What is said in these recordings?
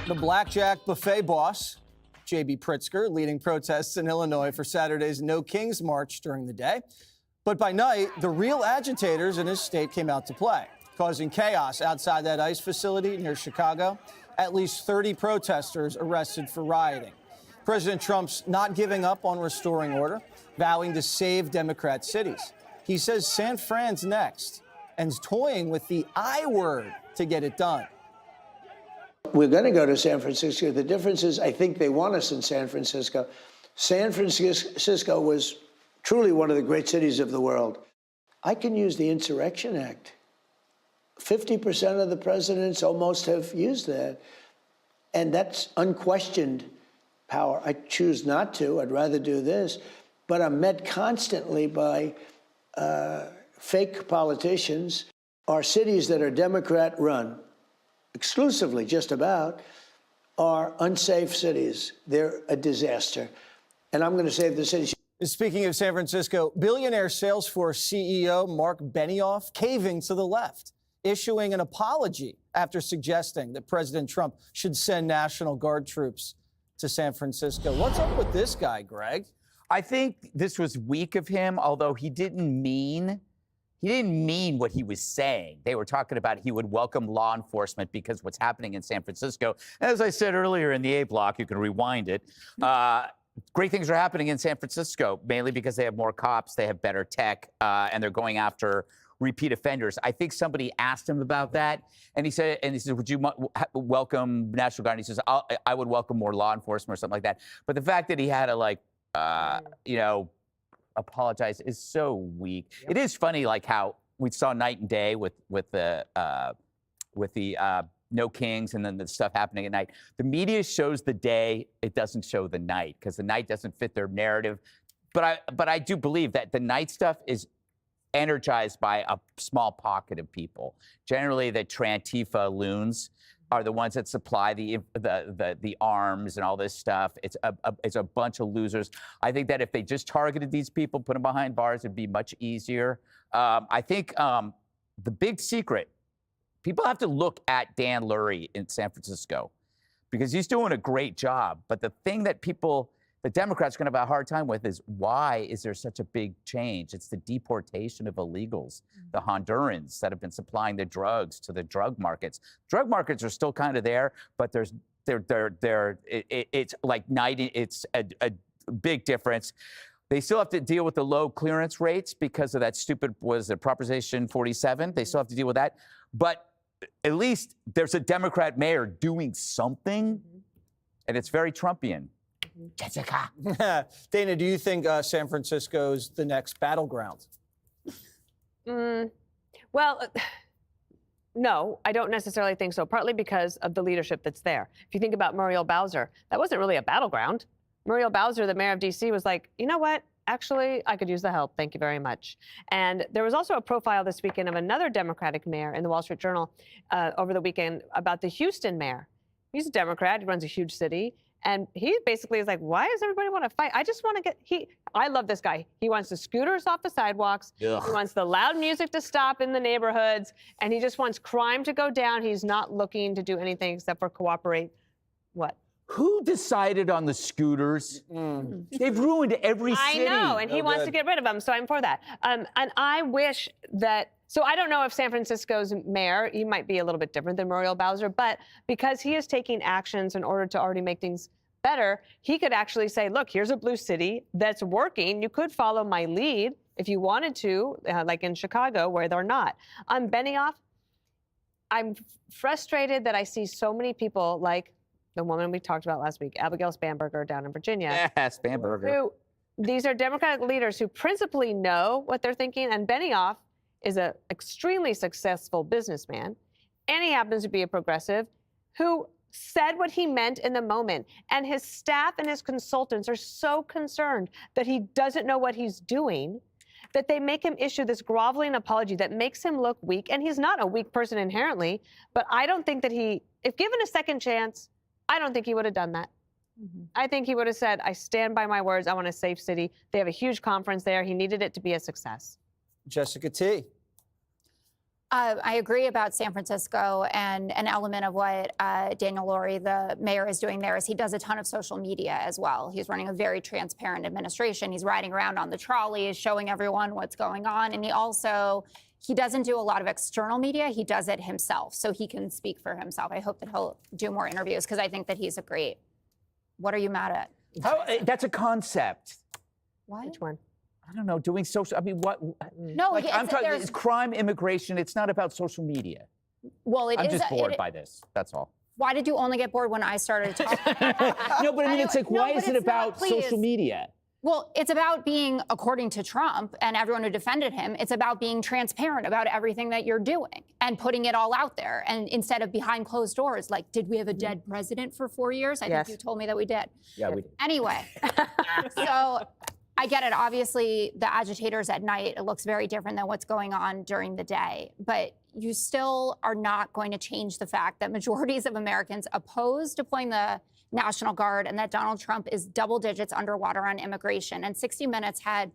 The blackjack buffet boss, J.B. Pritzker, leading protests in Illinois for Saturday's No Kings March during the day. But by night, the real agitators in his state came out to play, causing chaos outside that ICE facility near Chicago. At least 30 protesters arrested for rioting. President Trump's not giving up on restoring order, vowing to save Democrat cities. He says San Fran's next and is toying with the I word to get it done. We're going to go to San Francisco. The difference is I think they want us in San Francisco. San Francisco was truly one of the great cities of the world. I can use the Insurrection Act. 50% of the presidents almost have used that. And that's unquestioned power. I choose not to. I'd rather do this. But I'm met constantly by fake politicians. Our cities that are Democrat-run, exclusively just about, are unsafe cities. They're a disaster. And I'm going to save the cities. Speaking of San Francisco, billionaire Salesforce CEO Mark Benioff caving to the left, issuing an apology after suggesting that President Trump should send National Guard troops to San Francisco. What's up with this guy, Greg? I think this was weak of him, although he didn't mean what he was saying. They were talking about he would welcome law enforcement because what's happening in San Francisco, as I said earlier in the A block, you can rewind it, great things are happening in San Francisco, mainly because they have more cops, they have better tech, and they're going after repeat offenders. I think somebody asked him about that, and he said, would you welcome National Guard? And he says, I would welcome more law enforcement or something like that. But the fact that he had to, apologize is so weak. Yep. It is funny, like how we saw night and day with the No Kings and then the stuff happening at night. The media shows the day, it doesn't show the night because the night doesn't fit their narrative. But I do believe that the night stuff is energized by a small pocket of people. Generally, the Trantifa loons are the ones that supply the arms and all this stuff. It's a bunch of losers. I think that if they just targeted these people, put them behind bars, it'd be much easier. I think the big secret, people have to look at Dan Lurie in San Francisco because he's doing a great job. But the thing that the Democrats are going to have a hard time with is why is there such a big change? It's the deportation of illegals, the Hondurans that have been supplying the drugs to the drug markets. Drug markets are still kind of there, but it's like night. It's a big difference. They still have to deal with the low clearance rates because of that stupid, Proposition 47. They still have to deal with that. But at least there's a Democrat mayor doing something, and it's very Trumpian. Jessica. Dana, do you think San Francisco's the next battleground? Well, no, I don't necessarily think so, partly because of the leadership that's there. If you think about Muriel Bowser, that wasn't really a battleground. Muriel Bowser, the mayor of D.C., was like, you know what? Actually, I could use the help. Thank you very much. And there was also a profile this weekend of another Democratic mayor in the Wall Street Journal over the weekend about the Houston mayor. He's a Democrat. He runs a huge city. And he basically is like, why does everybody want to fight? I just want to I love this guy. He wants the scooters off the sidewalks. Ugh. He wants the loud music to stop in the neighborhoods. And he just wants crime to go down. He's not looking to do anything except for cooperate. What? Who decided on the scooters? They've ruined every city. I know, and he wants to get rid of them, so I'm for that. And I wish that, so I don't know if San Francisco's mayor, he might be a little bit different than Muriel Bowser, but because he is taking actions in order to already make things better, he could actually say, look, here's a blue city that's working. You could follow my lead if you wanted to, like in Chicago, where they're not. Benioff, I'm frustrated that I see so many people like the woman we talked about last week, Abigail Spanberger down in Virginia. Yeah, Spanberger. These are Democratic leaders who principally know what they're thinking, and Benioff is an extremely successful businessman, and he happens to be a progressive who said what he meant in the moment. And his staff and his consultants are so concerned that he doesn't know what he's doing that they make him issue this groveling apology that makes him look weak. And he's not a weak person inherently, but I don't think that if given a second chance, I don't think he would have done that. I think he would have said, I stand by my words. I want a safe city. They have a huge conference there. He needed it to be a success. Jessica T. I agree about San Francisco, and an element of what Daniel Lurie, the mayor, is doing there is he does a ton of social media as well. He's running a very transparent administration. He's riding around on the trolleys, showing everyone what's going on. And he doesn't do a lot of external media. He does it himself, so he can speak for himself. I hope that he'll do more interviews because I think that he's a great. What are you mad at? That's a concept. What? Which one? I don't know, doing social, I mean, what? No, like, I'm talking, it's crime, immigration. It's not about social media. Well, I'm just bored by this. That's all. Why did you only get bored when I started talking? No, but I mean, it's like, why is it about social media? Well, it's about being, according to Trump and everyone who defended him, it's about being transparent about everything that you're doing and putting it all out there. And instead of behind closed doors, like, did we have a dead president for 4 years? I think you told me that we did. Yeah, we did. Anyway, so I get it. Obviously, the agitators at night, it looks very different than what's going on during the day. But you still are not going to change the fact that majorities of Americans oppose deploying the National Guard and that Donald Trump is double digits underwater on immigration. And 60 Minutes had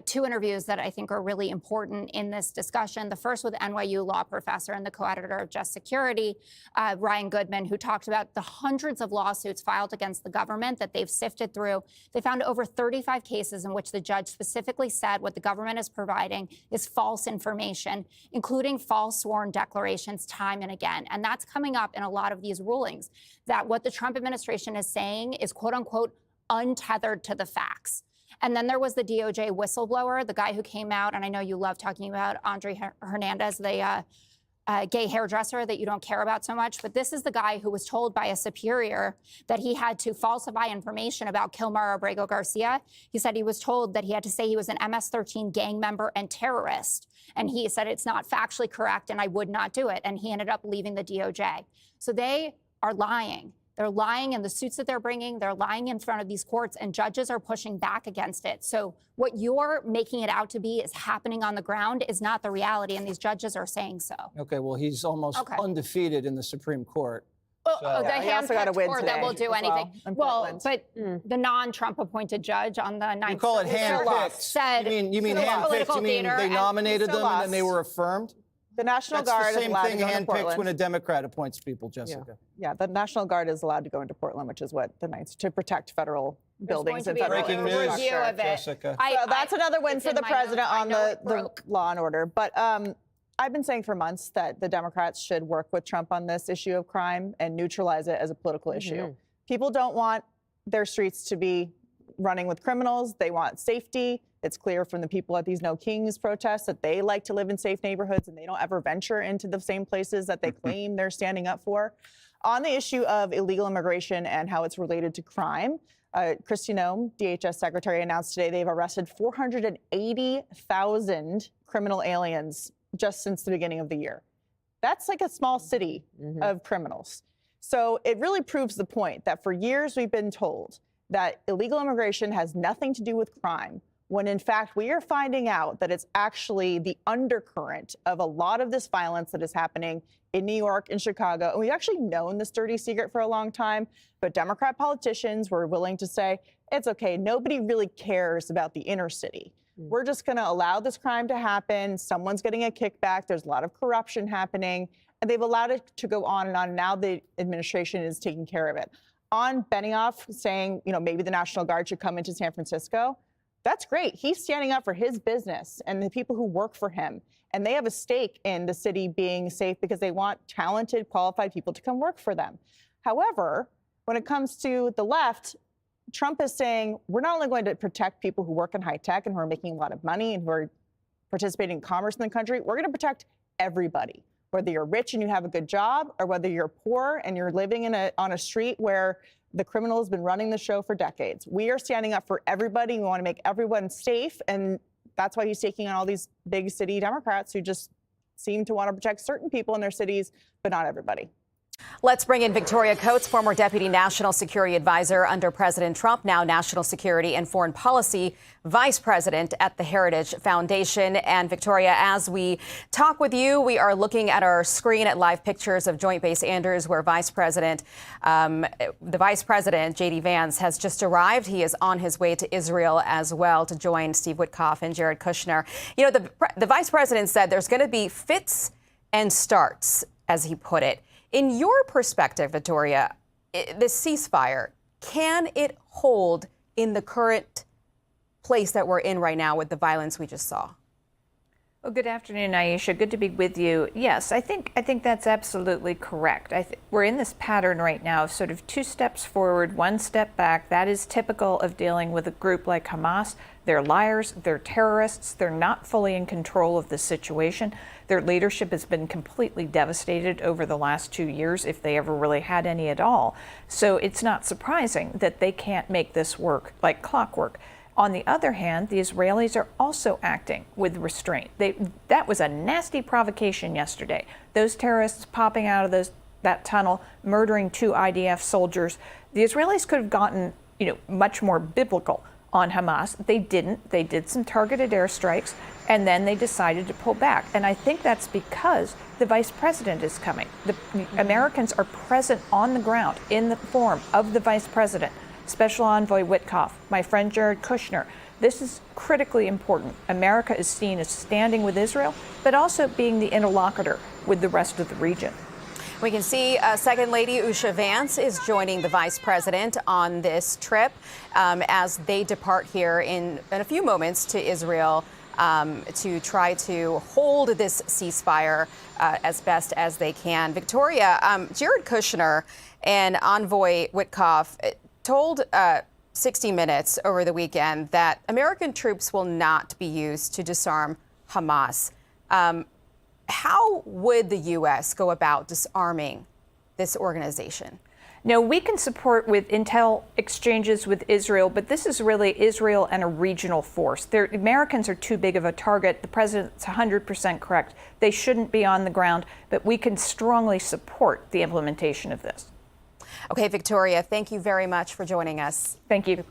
two interviews that I think are really important in this discussion. The first with NYU law professor and the co-editor of Just Security, Ryan Goodman, who talked about the hundreds of lawsuits filed against the government that they've sifted through. They found over 35 cases in which the judge specifically said what the government is providing is false information, including false sworn declarations time and again. And that's coming up in a lot of these rulings, that what the Trump administration is saying is, quote unquote, untethered to the facts. And then there was the DOJ whistleblower, the guy who came out, and I know you love talking about Andre Hernandez, the gay hairdresser that you don't care about so much. But this is the guy who was told by a superior that he had to falsify information about Kilmar Abrego Garcia. He said he was told that he had to say he was an MS-13 gang member and terrorist. And he said it's not factually correct and I would not do it. And he ended up leaving the DOJ. So they are lying. They're lying in the suits that they're bringing. They're lying in front of these courts, and judges are pushing back against it. So what you're making it out to be is happening on the ground is not the reality, and these judges are saying so. Okay, well, he's almost undefeated in the Supreme Court. Well, So- the he also got a handpicked win court that today will do as well anything. in Well, Portland. but the non-Trump appointed judge on the Ninth You call it Circuit handpicked. said You mean still handpicked? political You mean theater, they and nominated still them and then they lost. were affirmed? The National That's Guard the is same allowed thing to go into handpicked Portland. when a Democrat appoints people, Jessica. Yeah, the National Guard is allowed to go into Portland, which is what the Knights, to protect federal buildings and federal Breaking news, review of it. Jessica. So that's another win it's for in the my president notes. I on know the it broke. law and order. But I've been saying for months that the Democrats should work with Trump on this issue of crime and neutralize it as a political issue. People don't want their streets to be running with criminals. They want safety. It's clear from the people at these No Kings protests that they like to live in safe neighborhoods and they don't ever venture into the same places that they claim they're standing up for. On the issue of illegal immigration and how it's related to crime, Kristi Noem, DHS secretary, announced today they've arrested 480,000 criminal aliens just since the beginning of the year. That's like a small city of criminals. So it really proves the point that for years we've been told that illegal immigration has nothing to do with crime, when in fact we are finding out that it's actually the undercurrent of a lot of this violence that is happening in New York and Chicago. And we've actually known this dirty secret for a long time, but Democrat politicians were willing to say, it's okay, nobody really cares about the inner city. We're just going to allow this crime to happen. Someone's getting a kickback. There's a lot of corruption happening. And they've allowed it to go on and on. Now the administration is taking care of it. On Benioff saying, maybe the National Guard should come into San Francisco, that's great. He's standing up for his business and the people who work for him. And they have a stake in the city being safe because they want talented, qualified people to come work for them. However, when it comes to the left, Trump is saying, we're not only going to protect people who work in high tech and who are making a lot of money and who are participating in commerce in the country, we're going to protect everybody, whether you're rich and you have a good job or whether you're poor and you're living on a street where the criminal has been running the show for decades. We are standing up for everybody. We want to make everyone safe. And that's why he's taking on all these big city Democrats who just seem to want to protect certain people in their cities, but not everybody. Let's bring in Victoria Coates, former Deputy National Security Advisor under President Trump, now National Security and Foreign Policy Vice President at the Heritage Foundation. And Victoria, as we talk with you, we are looking at our screen at live pictures of Joint Base Andrews, where the Vice President, J.D. Vance, has just arrived. He is on his way to Israel as well to join Steve Witkoff and Jared Kushner. The Vice President said there's going to be fits and starts, as he put it. In your perspective, Victoria, the ceasefire, can it hold in the current place that we're in right now with the violence we just saw? Well, good afternoon, Aisha. Good to be with you. Yes, I think that's absolutely correct. We're in this pattern right now of sort of 2 steps forward, 1 step back. That is typical of dealing with a group like Hamas. They're liars, they're terrorists, they're not fully in control of the situation. Their leadership has been completely devastated over the last 2 years, if they ever really had any at all. So it's not surprising that they can't make this work like clockwork. On the other hand, the Israelis are also acting with restraint. That was a nasty provocation yesterday. Those terrorists popping out of that tunnel, murdering 2 IDF soldiers. The Israelis could have gotten, much more biblical on Hamas. They didn't. They did some targeted airstrikes, and then they decided to pull back. And I think that's because the vice president is coming. The Americans are present on the ground in the form of the vice president. Special Envoy Witkoff, my friend Jared Kushner. This is critically important. America is seen as standing with Israel, but also being the interlocutor with the rest of the region. We can see Second Lady Usha Vance is joining the vice president on this trip as they depart here in a few moments to Israel to try to hold this ceasefire as best as they can. Victoria, Jared Kushner and Envoy Witkoff told 60 Minutes over the weekend that American troops will not be used to disarm Hamas. How would the U.S. go about disarming this organization? No, we can support with intel exchanges with Israel, but this is really Israel and a regional force. The Americans are too big of a target. The president's 100% correct. They shouldn't be on the ground, but we can strongly support the implementation of this. Okay, Victoria, thank you very much for joining us. Thank you.